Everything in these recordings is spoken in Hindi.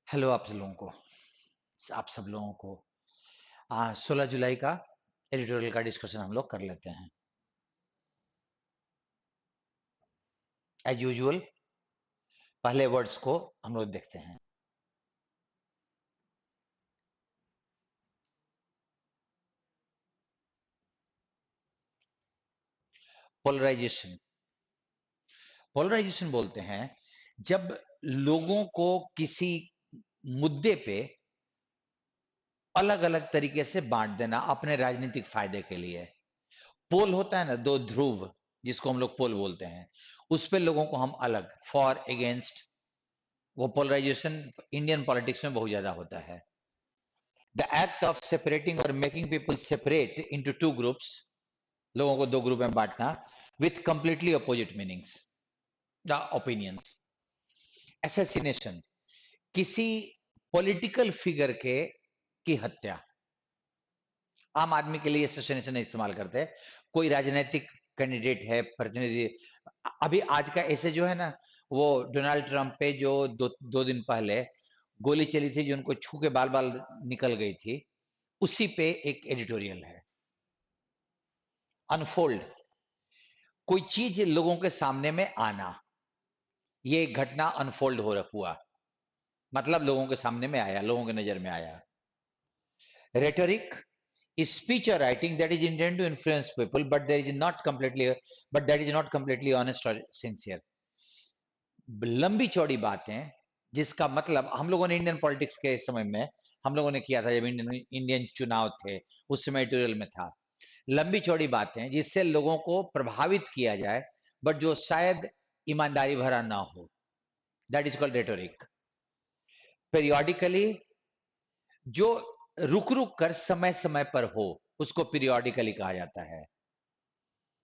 हेलो आप सब लोगों को 16 जुलाई का एडिटोरियल का डिस्कशन हम लोग कर लेते हैं एज यूजुअल। पहले वर्ड्स को हम लोग देखते हैं। पोलराइजेशन। पोलराइजेशन बोलते हैं जब लोगों को किसी मुद्दे पे अलग अलग तरीके से बांट देना अपने राजनीतिक फायदे के लिए। पोल होता है ना, दो ध्रुव, जिसको हम लोग पोल बोलते हैं, उस पे लोगों को हम अलग फॉर अगेंस्ट, वो पोलराइजेशन इंडियन पॉलिटिक्स में बहुत ज्यादा होता है। द एक्ट ऑफ सेपरेटिंग और making people separate into two groups, लोगों को दो ग्रुप में बांटना with completely opposite meanings the opinions. Assassination, किसी पॉलिटिकल फिगर के की हत्या। आम आदमी के लिए असैसिनेशन इस्तेमाल करते हैं। कोई राजनीतिक कैंडिडेट है, प्रतिनिधि, अभी आज का ऐसे जो है ना, वो डोनाल्ड ट्रंप पे जो दो दिन पहले गोली चली थी, जो उनको छू के बाल बाल निकल गई थी, उसी पे एक एडिटोरियल है। अनफोल्ड, कोई चीज लोगों के सामने में आना, ये एक घटना अनफोल्ड हुआ, मतलब लोगों के सामने में आया, लोगों की नजर में आया। रेटोरिक, स्पीच और writing that is intend to influence people but that is not completely honest और सिंसियर। लंबी चौड़ी बातें जिसका मतलब हम लोगों ने इंडियन पॉलिटिक्स के समय में हम लोगों ने किया था, जब इंडियन चुनाव थे उस समय एडिटोरियल में था। लंबी चौड़ी बातें जिससे लोगों को प्रभावित किया जाए, बट जो शायद ईमानदारी भरा ना हो, दैट इज कॉल्ड रेटोरिक। पेरियोडिकली, जो रुक रुक कर समय समय पर हो, उसको पीरियोडिकली कहा जाता है।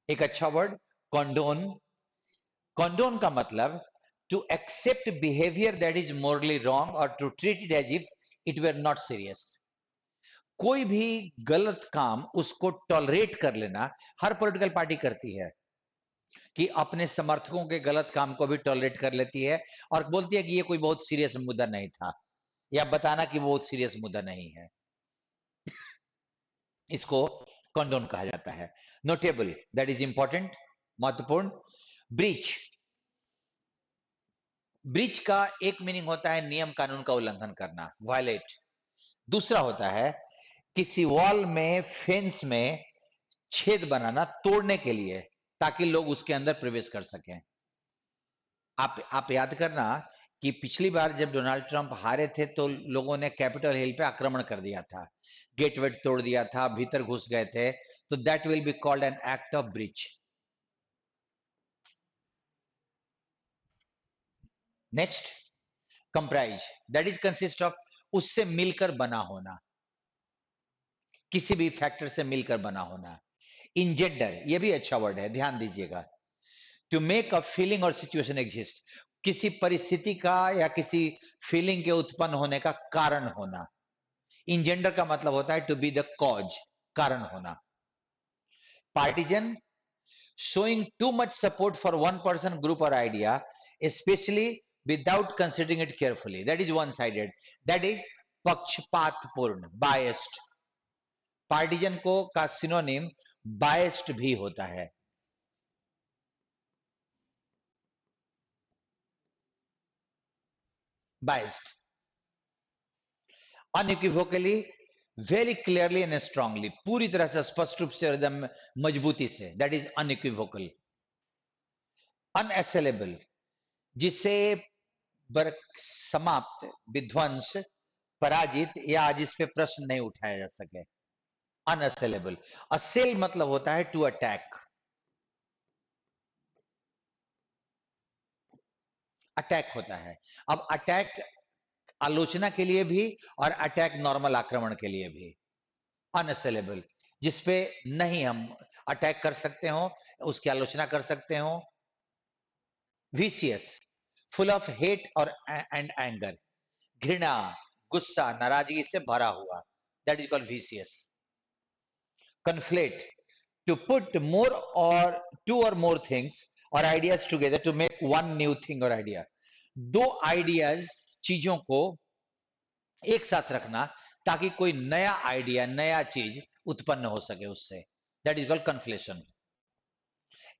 एक अच्छा वर्ड, कॉन्डोन। कॉन्डोन का मतलब to accept behaviour that is morally wrong और to treat it as if it were not serious. कोई भी गलत काम उसको टॉलरेट कर लेना, हर पॉलिटिकल पार्टी करती है कि अपने समर्थकों के गलत काम को भी टॉलरेट कर लेती है और बोलती है कि ये कोई बहुत सीरियस मुद्दा नहीं था, या बताना कि वो बहुत सीरियस मुद्दा नहीं है, इसको कंडोन कहा जाता है। नोटेबल, दैट इज इंपॉर्टेंट, महत्वपूर्ण। ब्रीच, ब्रीच का एक मीनिंग होता है नियम कानून का उल्लंघन करना, वायलेट। दूसरा होता है किसी वॉल में, फेंस में छेद बनाना तोड़ने के लिए, ताकि लोग उसके अंदर प्रवेश कर सकें। आप याद करना कि पिछली बार जब डोनाल्ड ट्रंप हारे थे तो लोगों ने कैपिटल हिल पे आक्रमण कर दिया था, गेट वेट तोड़ दिया था, भीतर घुस गए थे, तो that will be called an act of breach. Next, comprise, that is consist of, उससे मिलकर बना होना, किसी भी फैक्टर से मिलकर बना होना। इंजेंडर, ये भी अच्छा वर्ड है, ध्यान दीजिएगा। टू मेक अ फीलिंग और सिचुएशन एग्जिस्ट, किसी परिस्थिति का या किसी फीलिंग के उत्पन्न होने का कारण होना। इंजेंडर का मतलब होता है टू बी द कॉज, कारण होना। Partisan, showing too much support for one person, group or idea, especially without considering it carefully, that is one sided, that is पक्षपातपूर्ण, biased। पार्टीजन को का सिनोनिम बायस्ड भी होता है। Biased, unequivocally, very clearly and strongly, पूरी तरह से स्पष्ट रूप से और एकदम मजबूती से, दैट इज अनइक्विवोकल। अनअसेलेबल, जिसे समाप्त, विध्वंस, पराजित या जिस पे प्रश्न नहीं उठाया जा सके, अनअसेलेबल। असेल मतलब होता है टू अटैक, अटैक होता है। अब अटैक आलोचना के लिए भी और अटैक नॉर्मल आक्रमण के लिए भी। अनअसेलेबल, जिसपे नहीं हम अटैक कर सकते हो, उसकी आलोचना कर सकते हो। विशियस, फुल ऑफ हेट और एंड एंगर, घृणा, गुस्सा, नाराजगी से भरा हुआ, that is called vicious. conflate, to put more or two or more things or ideas together to make one new thing or idea। दो आइडियाज, चीजों को एक साथ रखना, ताकि कोई नया आइडिया, नया चीज उत्पन्न हो सके उससे। That is called conflation.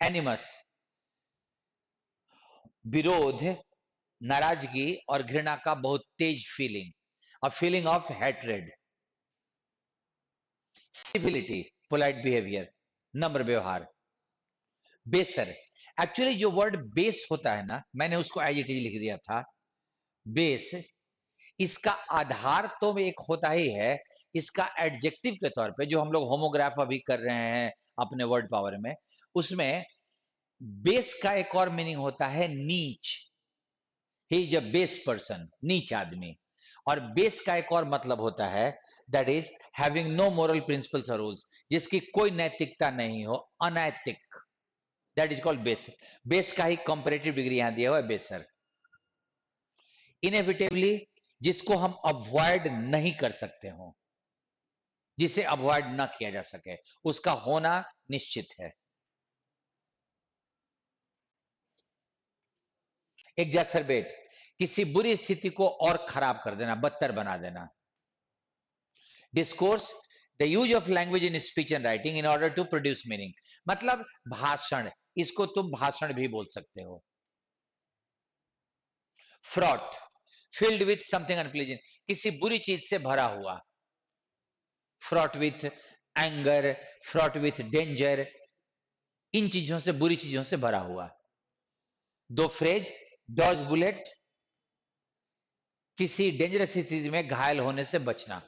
Animus, विरोध, नाराजगी और घृणा का बहुत तेज feeling, a feeling of hatred. Civility, polite behaviour, नम्र व्यवहार। बेसर, एक्चुअली जो वर्ड बेस होता है ना, मैंने उसको एज इट इज लिख दिया था। बेस, इसका आधार तो एक होता ही है, इसका एडजेक्टिव के तौर पे जो हम लोग होमोग्राफ अभी कर रहे हैं अपने वर्ड पावर में, उसमें बेस का एक और मीनिंग होता है नीच। He is a base person, नीच आदमी। और बेस का एक और मतलब होता है, that is having no moral principles और रूल्स, जिसकी कोई नैतिकता नहीं हो, अनैतिक। That is called base. Base का ही कंपैरेटिव डिग्री यहां दिया हुआ है, बेसर। इनएविटेबली, जिसको हम अवॉइड नहीं कर सकते हो, जिसे अवॉइड ना किया जा सके, उसका होना निश्चित है। एग्जैसरबेट, किसी बुरी स्थिति को और खराब कर देना, बदतर बना देना। Discourse, the use of language in speech and writing in order to produce meaning, मतलब भाषण, इसको तुम भाषण भी बोल सकते हो। Fraught, filled with something unpleasing, किसी बुरी चीज से भरा हुआ। Fraught with anger, fraught with danger, इन चीजों से, बुरी चीजों से भरा हुआ। दो फ्रेज, डॉज बुलेट, किसी डेंजरस स्थिति में घायल होने से बचना।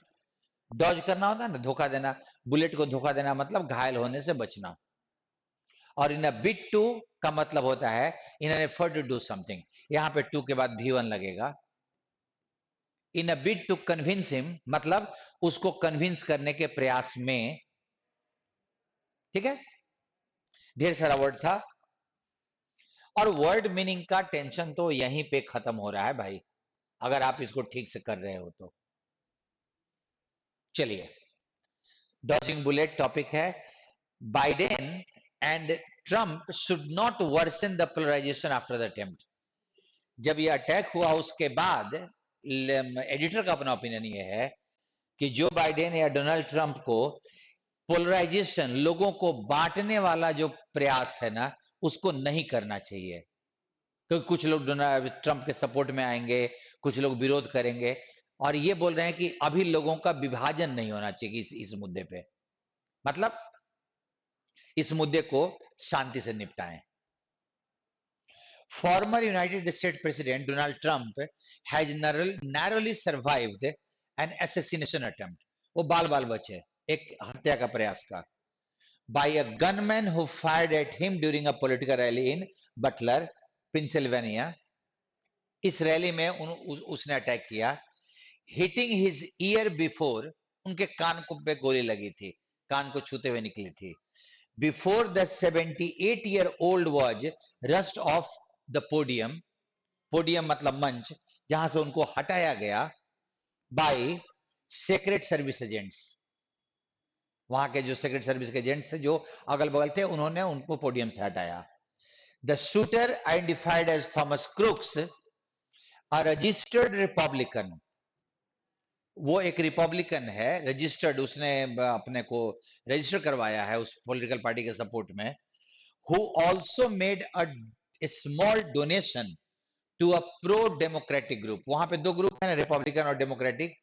डॉज करना होता है ना, धोखा देना, बुलेट को धोखा देना मतलब घायल होने से बचना। और इन अ बिट टू का मतलब होता है in an effort to do something, यहां पे टू के बाद भी वन लगेगा। In a bit to convince him, मतलब उसको कन्विंस करने के प्रयास में। ठीक है, ढेर सारा वर्ड था, और वर्ड मीनिंग का टेंशन तो यहीं पे खत्म हो रहा है भाई, अगर आप इसको ठीक से कर रहे हो तो। चलिए, डॉजिंग बुलेट टॉपिक है। Biden and Trump should not worsen the polarisation after the attempt. जब ये अटैक हुआ उसके बाद एडिटर का अपना ओपिनियन ये है कि जो बाइडेन या डोनाल्ड ट्रंप को पोलराइजेशन, लोगों को बांटने वाला जो प्रयास है ना, उसको नहीं करना चाहिए। क्योंकि कुछ लोग डोनाल्ड ट्रंप के सपोर्ट में आएंगे, कुछ लोग विरोध करेंगे, और ये बोल रहे हैं कि अभी लोगों का विभाजन नहीं होना चाहिए इस मुद्दे पे, मतलब इस मुद्दे को शांति से निपटाएं। Former United State president Donald Trump has narrowly survived an assassination attempt, वो बाल बाल बचे एक हत्या का प्रयास का, by a gunman who fired at him during a political rally in Butler, Pennsylvania. इस रैली में उसने अटैक किया, हिटिंग हिज ईयर बिफोर, उनके कान को पे गोली लगी थी, कान को छूते हुए निकली थी। Before the 78-year-old was rushed off the podium, podium मतलब मंच, जहां से उनको हटाया गया, बाय सीक्रेट सर्विस एजेंट्स, वहां के जो सीक्रेट सर्विस के एजेंट्स थे जो अगल बगल थे, उन्होंने उनको पोडियम से हटाया। The shooter identified as Thomas Crooks, a registered Republican, वो एक रिपब्लिकन है, रजिस्टर्ड, उसने अपने को रजिस्टर करवाया है उस पॉलिटिकल पार्टी के सपोर्ट में। Who also made a small donation to a pro democratic group, वहां पे दो ग्रुप है ना, रिपब्लिकन और डेमोक्रेटिक,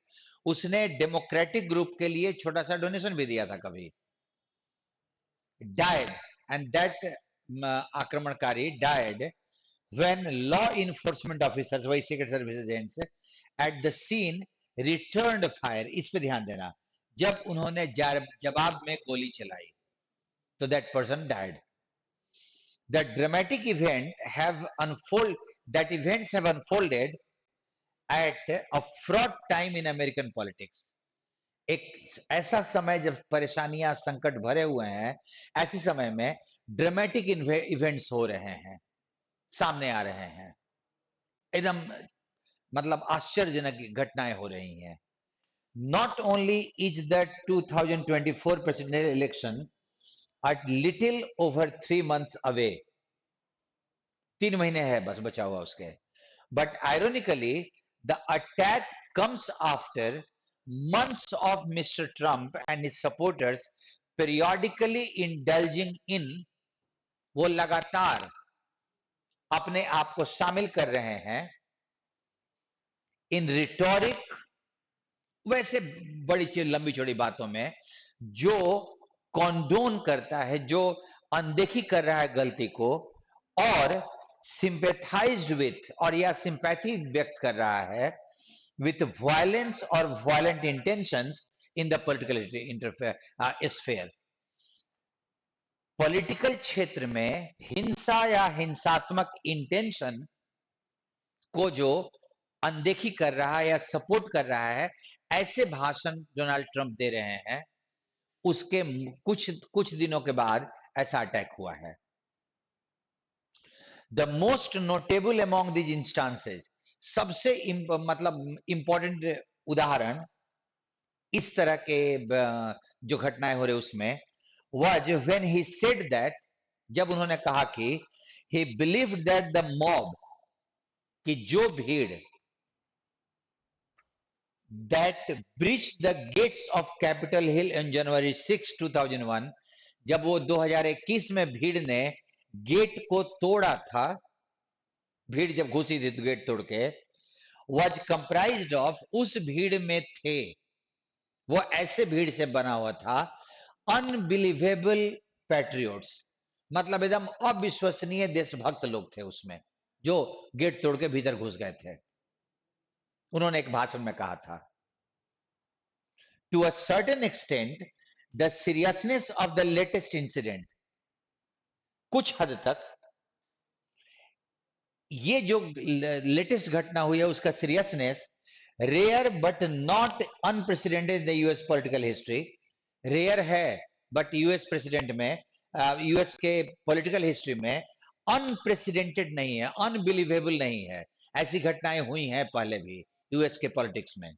उसने डेमोक्रेटिक ग्रुप के लिए छोटा सा डोनेशन भी दिया था कभी। डायड, एंड दैट आक्रमणकारी died when law enforcement officers, वही secret service agents, at the scene returned fire, इस पे ध्यान देना, जब उन्होंने जवाब में गोली चलाई, तो that person died. That dramatic event have unfold that events have unfolded at a fraught time in American politics. एक ऐसा समय जब परेशानियां संकट भरे हुए हैं, ऐसे समय में ड्रामेटिक इवेंट्स हो रहे हैं, सामने आ रहे हैं, एकदम मतलब आश्चर्यजनक घटनाएं हो रही हैं। Not only is the 2024 presidential election at little over 3 months away, 3 महीने है बस बचा हुआ उसके, but ironically the attack comes after months of Mr. Trump and his supporters periodically indulging in, वो लगातार अपने आप को शामिल कर रहे हैं इन रिटोरिक, वैसे बड़ी लंबी चौड़ी बातों में, जो कॉन्डोन करता है, जो अनदेखी कर रहा है गलती को, और सिंपैथाइज्ड विथ, और या सिंपैथी व्यक्त कर रहा है विथ वायलेंस और violent intentions in the political sphere. Political क्षेत्र में हिंसा या हिंसात्मक इंटेंशन को जो अनदेखी कर रहा है या सपोर्ट कर रहा है, ऐसे भाषण डोनाल्ड ट्रंप दे रहे हैं। उसके कुछ दिनों के बाद ऐसा अटैक हुआ है। The most notable among these instances, सबसे मतलब इंपॉर्टेंट उदाहरण इस तरह के जो घटनाएं हो रहे उसमें, was when he said that, जब उन्होंने कहा कि ही बिलीव्ड दैट द मॉब, कि जो भीड़ that breached the gates of Capitol Hill on January 6, 2001, जब वो 2021 में भीड़ ने गेट को तोड़ा था, भीड़ जब घुसी थी तो गेट तोड़ के, was comprised of, उस भीड़ में थे, वो ऐसे भीड़ से बना हुआ था, अनबिलीवेबल पैट्रियोट्स, मतलब एकदम अविश्वसनीय देशभक्त लोग थे उसमें, जो गेट तोड़ के भीतर घुस गए थे। उन्होंने एक भाषण में कहा था, to a certain extent the seriousness of the latest incident, कुछ हद तक ये जो लेटेस्ट घटना हुई है उसका seriousness, rare but not unprecedented in the US political history, rare है बट यूएस प्रेसिडेंट में, यूएस के पॉलिटिकल हिस्ट्री में अनप्रेसिडेंटेड नहीं है, अनबिलीवेबल नहीं है। ऐसी घटनाएं हुई हैं पहले भी यूएस के पॉलिटिक्स में।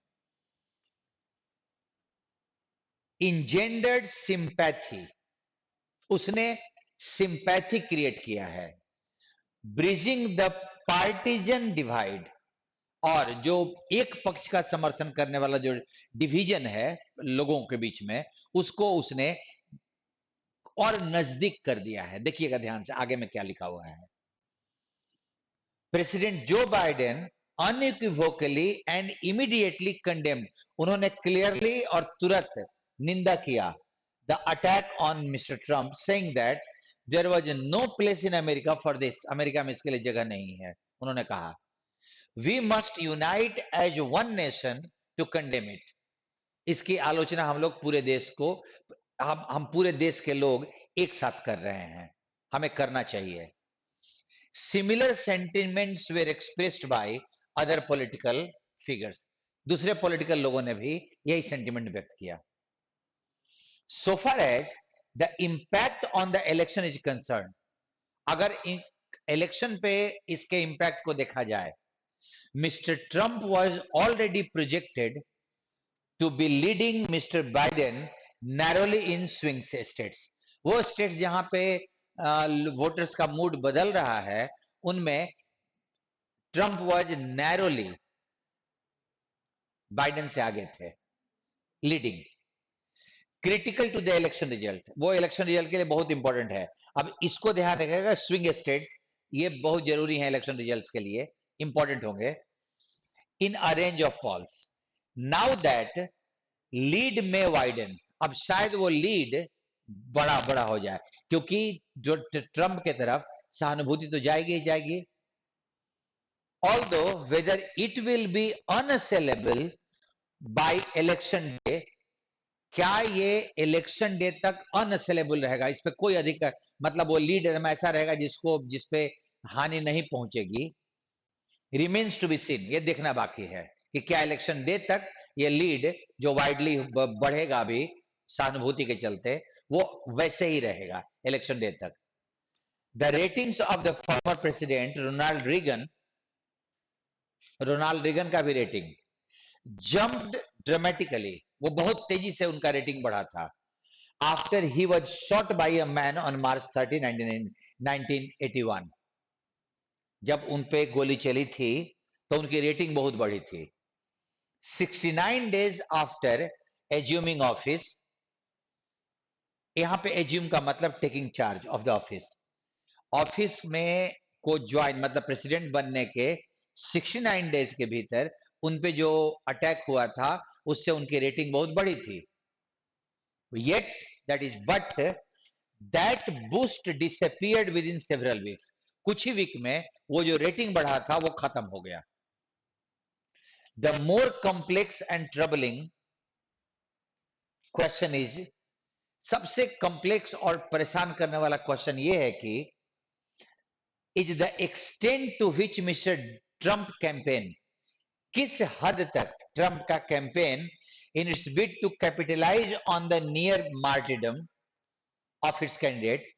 इंजेंडर्ड सिंपैथी, उसने सिंपैथी क्रिएट किया है। ब्रिजिंग द पार्टीजन डिवाइड, और जो एक पक्ष का समर्थन करने वाला जो डिवीजन है लोगों के बीच में, उसको उसने और नजदीक कर दिया है। देखिएगा ध्यान से आगे में क्या लिखा हुआ है। President Joe Biden unequivocally and immediately condemned, उन्होंने क्लियरली और तुरंत निंदा किया the attack on mister Trump, saying that there was no place in America for this, America में इसके लिए जगह नहीं है। उन्होंने कहा we must unite as one nation to condemn it, इसकी आलोचना हम लोग पूरे देश को, हम पूरे देश के लोग एक साथ कर रहे हैं, हमें करना चाहिए। Similar sentiments were expressed by other political figures, दूसरे पॉलिटिकल लोगों ने भी यही सेंटिमेंट व्यक्त किया। So far as the impact on the election is concern, अगर इलेक्शन पे इसके इंपैक्ट को देखा जाए, mister Trump was already projected to be leading mister Biden narrowly in swing states, वो स्टेट्स जहां पे वोटर्स का मूड बदल रहा है, उनमें ट्रंप वाज नैरोली बाइडेन से आगे थे, leading. Critical to the election result, वो इलेक्शन रिजल्ट के लिए बहुत इंपॉर्टेंट है। अब इसको ध्यान रखिएगा, स्विंग स्टेट्स ये बहुत जरूरी है इलेक्शन रिजल्ट्स के लिए, इंपॉर्टेंट होंगे। In a range of polls, now that lead may widen, अब शायद वो लीड बड़ा बड़ा हो जाए, क्योंकि जो ट्रंप के तरफ सहानुभूति तो जाएगी ही जाएगी। Although whether it will be unassailable by election day, क्या ये इलेक्शन डे तक अनअसेलेबल रहेगा, इस पे कोई अधिकार, मतलब वो लीड ऐसा रहेगा जिसपे हानि नहीं पहुंचेगी, रिमेन्स टू बी सीन, ये देखना बाकी है कि क्या इलेक्शन डे तक ये लीड जो वाइडली बढ़ेगा अभी सहानुभूति के चलते, वो वैसे ही रहेगा इलेक्शन डे तक। The ratings of the former president Ronald Reagan का भी रेटिंग जंप्ड ड्रामेटिकली, वो बहुत तेजी से उनका रेटिंग बढ़ा था। After he was shot bye a man on March 30, 1981, जब उन पे गोली चली थी तो उनकी रेटिंग बहुत बढ़ी थी। 69 days after assuming office, यहां पे एज्यूम का मतलब taking charge of the office, office में को ज्वाइन मतलब प्रेसिडेंट बनने के 69 डेज के भीतर उन पे जो अटैक हुआ था उससे उनकी रेटिंग बहुत बड़ी थी। Yet that is but that boost disappeared with in several weeks, कुछ ही वीक में वो जो रेटिंग बढ़ा था वो खत्म हो गया। The more complex and troubling question is, सबसे कॉम्प्लेक्स और परेशान करने वाला क्वेश्चन ये है कि is the extent to which mister Trump campaign, किस हद तक ट्रंप का campaign in its bid to capitalise on the near martyrdom of its candidate,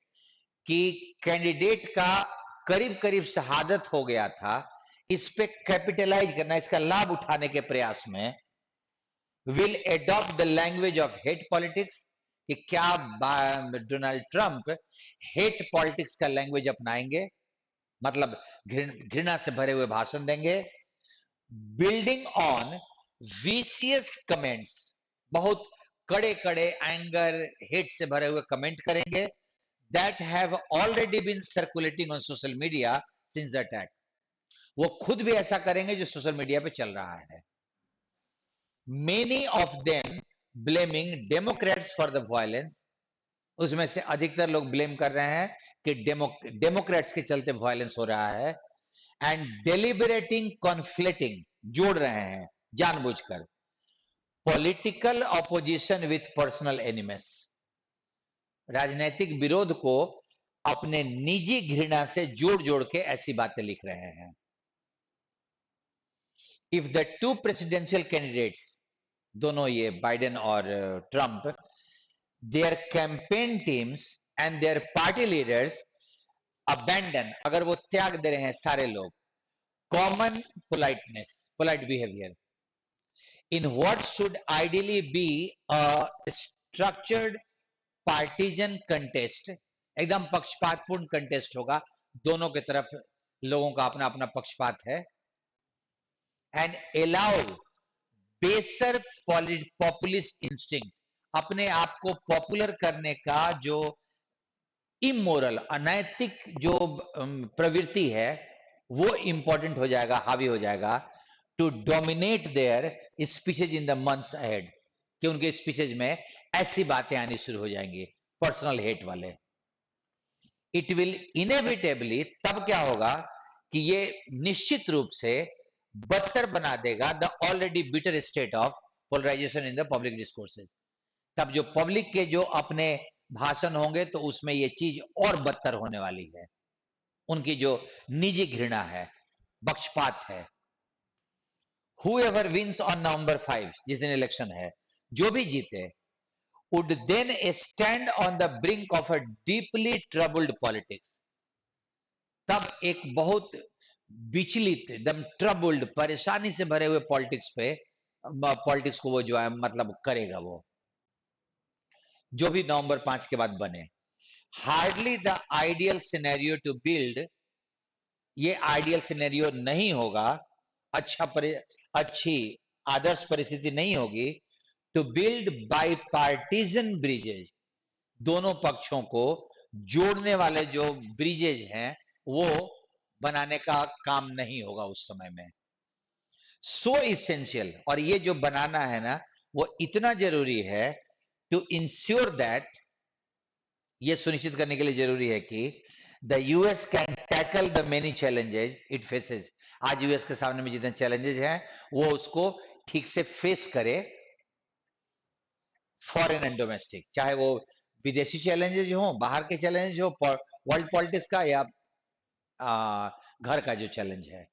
कि कैंडिडेट का करीब करीब शहादत हो गया था, इस पे कैपिटलाइज करना, इसका लाभ उठाने के प्रयास में will adopt the language of hate politics, कि क्या डोनाल्ड ट्रंप हेट पॉलिटिक्स का लैंग्वेज अपनाएंगे, मतलब घृणा से भरे हुए भाषण देंगे, बिल्डिंग ऑन विशियस कमेंट्स, बहुत कड़े कड़े एंगर हेट से भरे हुए कमेंट करेंगे, that have already been circulating on social media since the attack, वो खुद भी ऐसा करेंगे जो सोशल मीडिया पे चल रहा है। Many of them blaming Democrats for the violence, उसमें से अधिकतर लोग ब्लेम कर रहे हैं कि डेमोक्रेट्स के चलते वायलेंस हो रहा है, एंड डेलिबरेटिंग कॉन्फ्लिक्टिंग, जोड़ रहे हैं जानबूझकर, political opposition with personal enemies, राजनीतिक विरोध को अपने निजी घृणा से जोड़ जोड़ के ऐसी बातें लिख रहे हैं। If the two presidential candidates, दोनों ये बाइडेन और Trump, their campaign teams and there party leaders abandon, अगर वो त्याग दे रहे हैं सारे लोग common politeness, polite behaviour, in what should ideally be a structured partisan contest, एकदम पक्षपातपूर्ण कंटेस्ट होगा, दोनों की तरफ लोगों का अपना अपना पक्षपात है, एंड अलाउ बेसर पॉपुलिस्ट इंस्टिंक्ट, अपने आप को पॉपुलर करने का जो इमोरल अनैतिक जो प्रवृत्ति है वो इंपॉर्टेंट हो जाएगा, हावी हो जाएगा, to dominate their speeches in the months ahead, कि उनके स्पीचेज में ऐसी बातें आनी शुरू हो जाएंगी पर्सनल हेट वाले। इट विल इनएविटेबली, तब क्या होगा कि ये निश्चित रूप से बदतर बना देगा the already bitter state of polarisation in the public discourses, तब जो पब्लिक के जो अपने भाषण होंगे तो उसमें ये चीज और बदतर होने वाली है, उनकी जो निजी घृणा है, पक्षपात है। Whoever wins on November 5, जिस दिन इलेक्शन है, जो भी जीते, would then stand on the brink of a deeply troubled politics, तब एक बहुत विचलित, एकदम ट्रबल्ड, परेशानी से भरे हुए पॉलिटिक्स पे, पॉलिटिक्स को वो जो है मतलब करेगा, वो जो भी नवंबर 5 के बाद बने। Hardly the ideal scenario to build, ये आइडियल सिनेरियो नहीं होगा, अच्छी आदर्श परिस्थिति नहीं होगी, to build bipartisan bridges, दोनों पक्षों को जोड़ने वाले जो ब्रिजेज हैं वो बनाने का काम नहीं होगा उस समय में। सो इसेंशियल, और ये जो बनाना है ना वो इतना जरूरी है, टू इंश्योर दैट, ये सुनिश्चित करने के लिए जरूरी है कि the US can tackle the many challenges it faces, आज यूएस के सामने में जितने चैलेंजेस हैं वो उसको ठीक से फेस करे, फॉरेन एंड डोमेस्टिक, चाहे वो विदेशी चैलेंजेस हो, बाहर के चैलेंजेस हो, वर्ल्ड पॉलिटिक्स का या घर का जो चैलेंज है।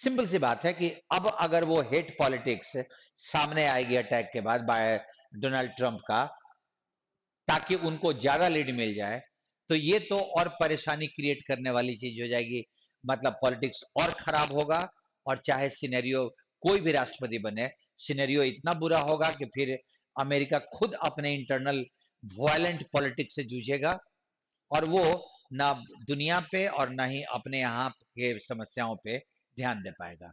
सिंपल सी बात है कि अब अगर वो हेट पॉलिटिक्स सामने आएगी अटैक के बाद बाय डोनाल्ड ट्रंप का, ताकि उनको ज्यादा लीड मिल जाए, तो ये तो और परेशानी क्रिएट करने वाली चीज हो जाएगी, मतलब पॉलिटिक्स और खराब होगा, और चाहे सिनेरियो कोई भी राष्ट्रपति बने, सिनेरियो इतना बुरा होगा कि फिर अमेरिका खुद अपने इंटरनल वायलेंट पॉलिटिक्स से जूझेगा, और वो ना दुनिया पे और ना ही अपने यहाँ के समस्याओं पे ध्यान दे पाएगा।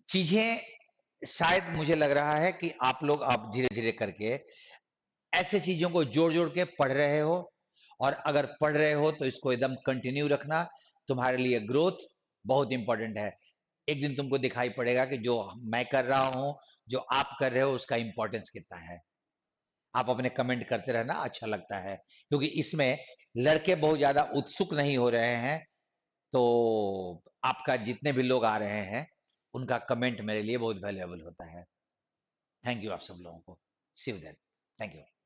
चीजें शायद मुझे लग रहा है कि आप लोग अब धीरे-धीरे करके ऐसे चीजों को जोड़-जोड़ के पढ़ रहे हो और अगर पढ़ रहे हो तो इसको एकदम कंटिन्यू रखना। तुम्हारे लिए ग्रोथ बहुत इंपॉर्टेंट है। एक दिन तुमको दिखाई पड़ेगा कि जो मैं कर रहा हूँ, जो आप कर रहे हो उसका इंपॉर्टेंस कितना है। आप अपने कमेंट करते रहना, अच्छा लगता है क्योंकि इसमें लड़के बहुत ज्यादा उत्सुक नहीं हो रहे हैं। तो आपका जितने भी लोग आ रहे हैं उनका कमेंट मेरे लिए बहुत वैल्यूएबल होता है। थैंक यू आप सब लोगों को। सी यू देन। Thank you.